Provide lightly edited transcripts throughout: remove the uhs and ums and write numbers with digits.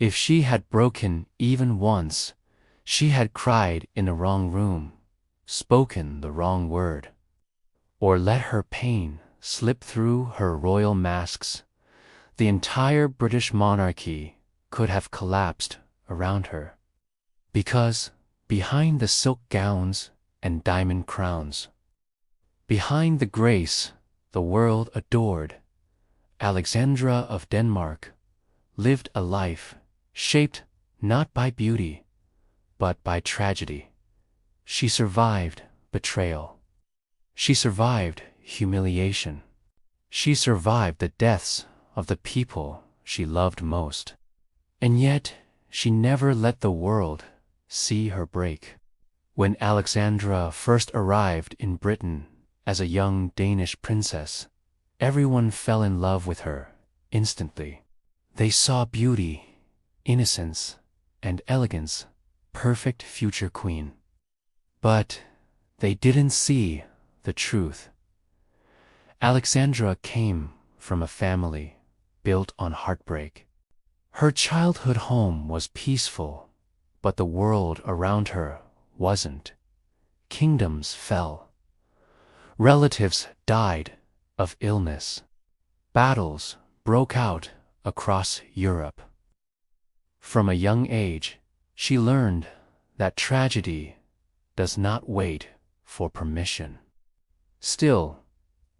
If she had broken even once, she had cried in the wrong room, spoken the wrong word, or let her pain slip through her royal masks, the entire British monarchy could have collapsed around her. Because behind the silk gowns and diamond crowns, behind the grace the world adored, Alexandra of Denmark lived a life shaped not by beauty, but by tragedy. She survived betrayal. She survived humiliation. She survived the deaths of the people she loved most. And yet she never let the world see her break. When Alexandra first arrived in Britain as a young Danish princess, everyone fell in love with her instantly. They saw beauty, innocence, and elegance, perfect future queen. But they didn't see the truth. Alexandra came from a family built on heartbreak. Her childhood home was peaceful, but the world around her wasn't. Kingdoms fell. Relatives died of illness. Battles broke out across Europe. From a young age, she learned that tragedy does not wait for permission. Still,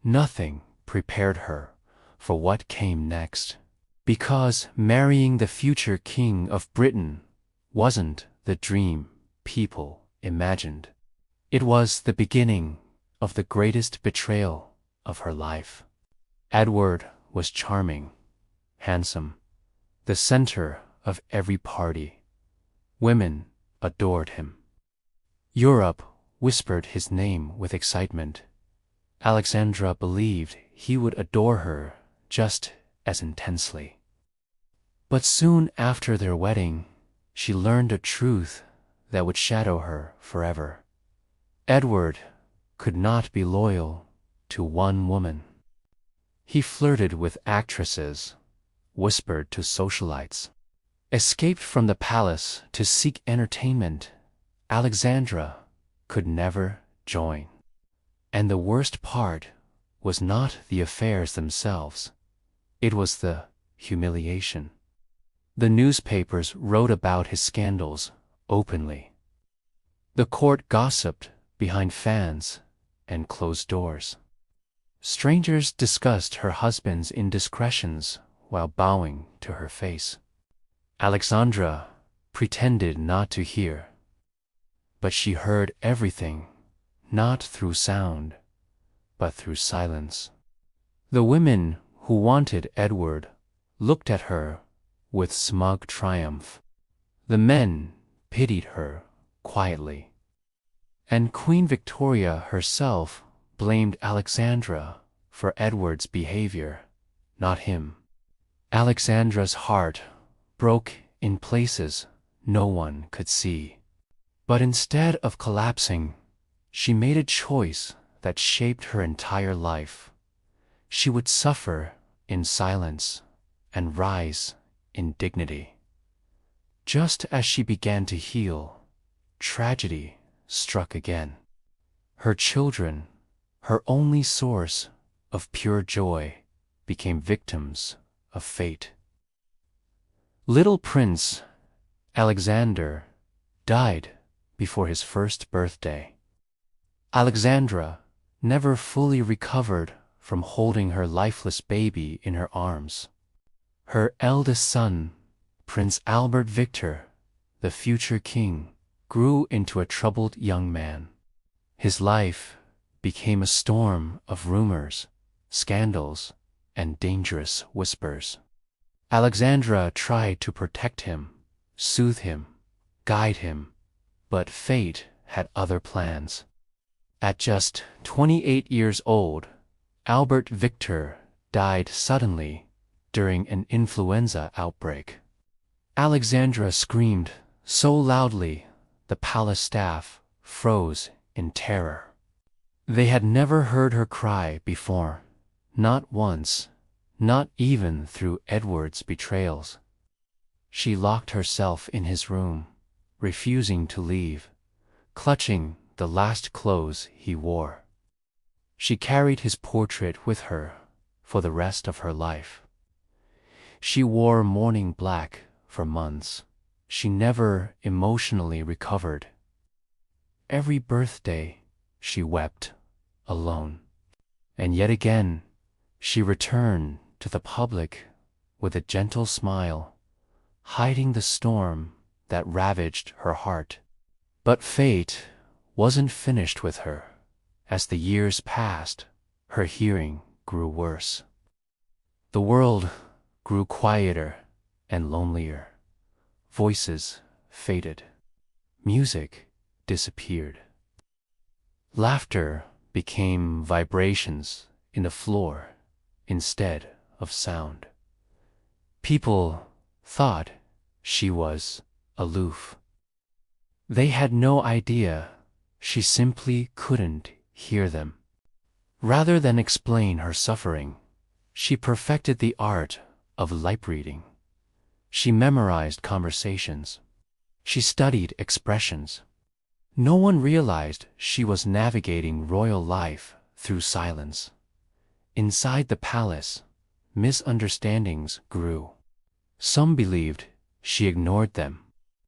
nothing prepared her for what came next, because marrying the future king of Britain wasn't the dream people imagined. It was the beginning of the greatest betrayal of her life. Edward was charming, handsome, the center of every party. Women adored him. Europe whispered his name with excitement. Alexandra believed he would adore her just as intensely. But soon after their wedding, she learned a truth that would shadow her forever. Edward could not be loyal to one woman. He flirted with actresses, whispered to socialites, escaped from the palace to seek entertainment. Alexandra could never join. And the worst part was not the affairs themselves. It was the humiliation. The newspapers wrote about his scandals openly. The court gossiped behind fans and closed doors. Strangers discussed her husband's indiscretions while bowing to her face. Alexandra pretended not to hear, but she heard everything, not through sound, but through silence. The women who wanted Edward looked at her with smug triumph. The men pitied her quietly. And Queen Victoria herself blamed Alexandra for Edward's behavior, not him. Alexandra's heart broke in places no one could see. But instead of collapsing, she made a choice that shaped her entire life. She would suffer in silence and rise in dignity. Just as she began to heal, tragedy struck again. Her children, her only source of pure joy, became victims of fate. Little Prince Alexander died before his first birthday. Alexandra never fully recovered from holding her lifeless baby in her arms. Her eldest son, Prince Albert Victor, the future king, grew into a troubled young man. His life became a storm of rumors, scandals, and dangerous whispers. Alexandra tried to protect him, soothe him, guide him, but fate had other plans. At just 28 years old, Albert Victor died suddenly during an influenza outbreak. Alexandra screamed so loudly the palace staff froze in terror. They had never heard her cry before, not once, not even through Edward's betrayals. She locked herself in his room, refusing to leave, clutching the last clothes he wore. She carried his portrait with her for the rest of her life. She wore mourning black for months. She never emotionally recovered. Every birthday, she wept alone. And yet again, she returned to the public with a gentle smile, hiding the storm that ravaged her heart. But fate wasn't finished with her. As the years passed, her hearing grew worse. The world grew quieter and lonelier. Voices faded. Music disappeared. Laughter became vibrations in the floor instead of sound. People thought she was aloof. They had no idea she simply couldn't hear them. Rather than explain her suffering, she perfected the art of lip reading. She memorized conversations. She studied expressions. No one realized she was navigating royal life through silence. Inside the palace, misunderstandings grew. Some believed she ignored them.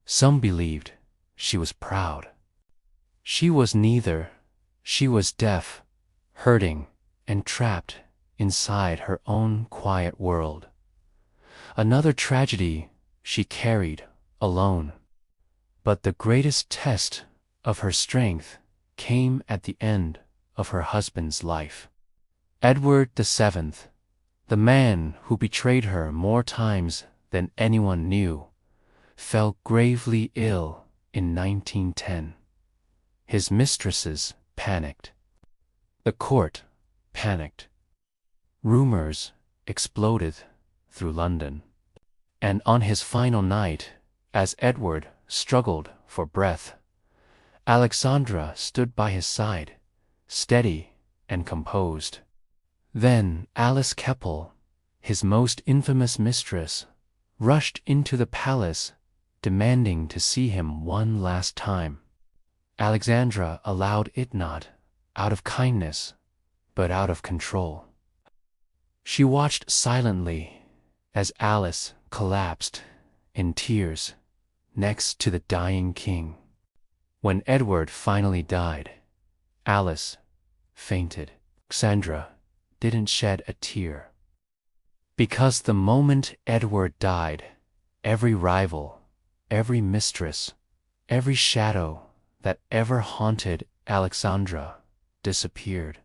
Some believed she was proud. She was neither. She was deaf, hurting, and trapped inside her own quiet world. Another tragedy she carried alone. But the greatest test of her strength came at the end of her husband's life. Edward VII, the man who betrayed her more times than anyone knew, fell gravely ill in 1910. His mistresses panicked. The court panicked. Rumors exploded through London. And on his final night, as Edward struggled for breath, Alexandra stood by his side, steady and composed. Then Alice Keppel, his most infamous mistress, rushed into the palace, demanding to see him one last time. Alexandra allowed it not out of kindness, but out of control. She watched silently as Alice collapsed in tears next to the dying king. When Edward finally died, Alice fainted. Alexandra didn't shed a tear. Because the moment Edward died, every rival, every mistress, every shadow that ever haunted Alexandra disappeared.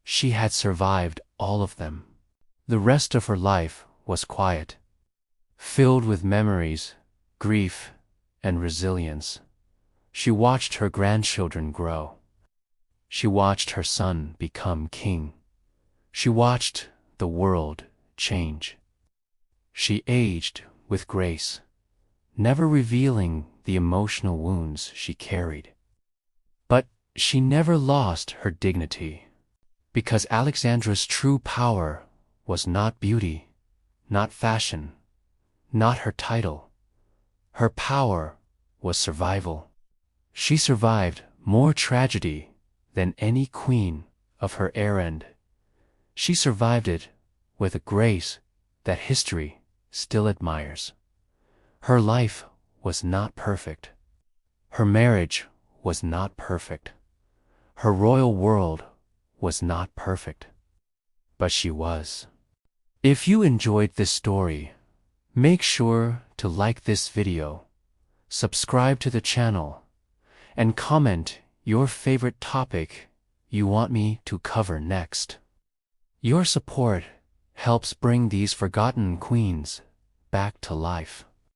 She had survived all of them. The rest of her life was quiet, filled with memories, grief, and resilience. She watched her grandchildren grow. She watched her son become king. She watched the world change. She aged with grace, never revealing the emotional wounds she carried. But she never lost her dignity, because Alexandra's true power was not beauty, not fashion, not her title. Her power was survival. She survived more tragedy than any queen of her errand. She survived it with a grace that history still admires. Her life was not perfect. Her marriage was not perfect. Her royal world was not perfect. But she was. If you enjoyed this story, make sure to like this video, subscribe to the channel, and comment your favorite topic you want me to cover next. Your support helps bring these forgotten queens back to life.